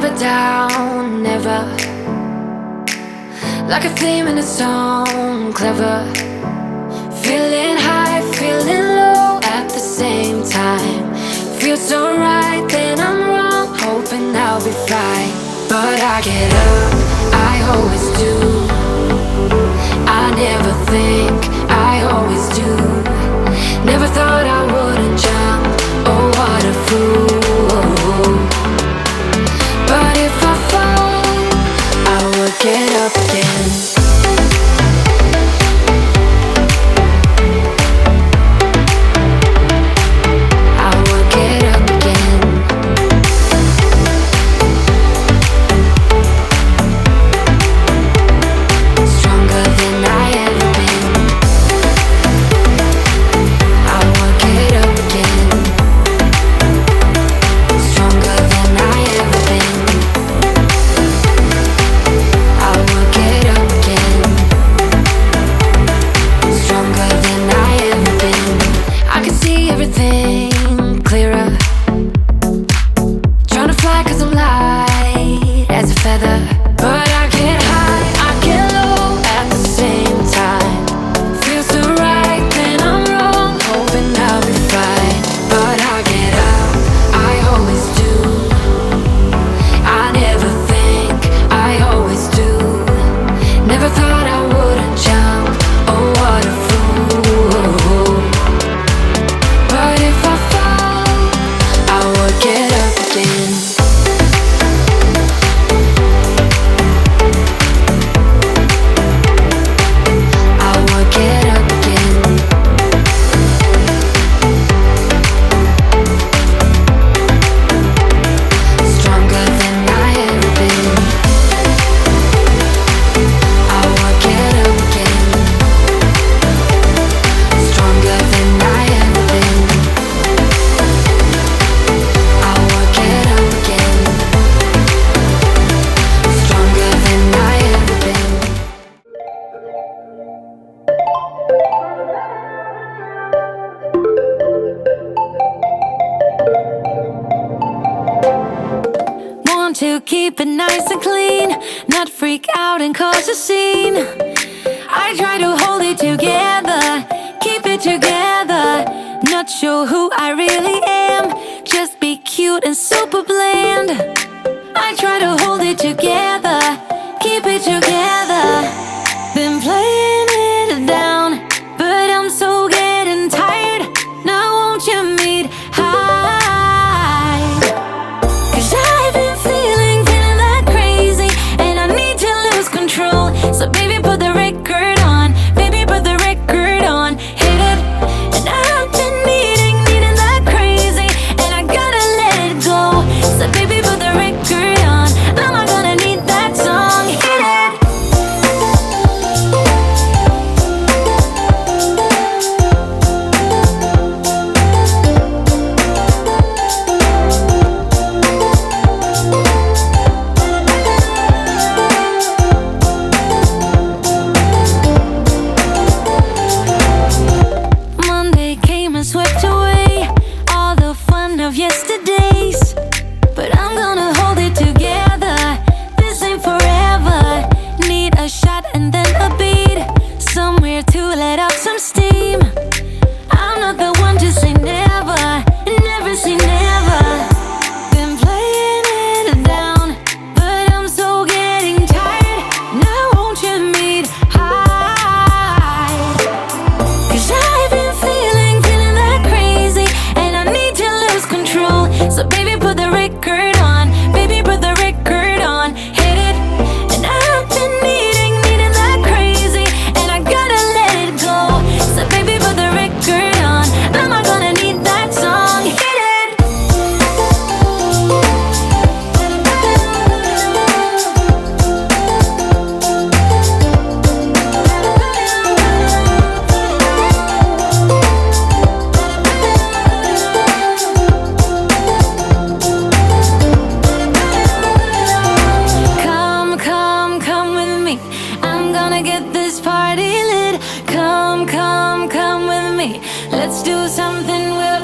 never down, never. Like a flame in a song, clever. Feeling high, feeling low at the same time. Feels so right, then I'm wrong, hoping I'll be fine. But I get up, I always do. I never think, I always do. Never thought I wouldn't jump, oh what a fool. But if I fall, I will get up again. To keep it nice and clean, not freak out and cause a scene. I try to hold it together, keep it together. Not sure who I really am, just be cute and super bland. I try to hold it together, keep it together. Been playing it down, but I'm so getting tired. Now won't you meet high? 'Cause I've been feeling that crazy, and I need to lose control. So baby put the record on, baby put the record on, hit it. And I've been needing that crazy, and I gotta let it go. So baby put the record on, I'm not gonna need that song, hit it. Monday came and swept away all the fun of yesterdays, but I'm gonna hold it together. This ain't forever. Need a shot and then a beat, somewhere to let out some steam. I'm not the one to say never, never say never. Been playing it down, but I'm so getting tired. Now won't you meet high? 'Cause I've been feeling that crazy, and I need to lose control. So baby put the record on, baby put the record on, hit it. And I've been needing that crazy, and I gotta let it go. So baby put the record on, I'm not gonna need that song, hit it. Come with me, I'm gonna get this party lit. Come with me, let's do something we're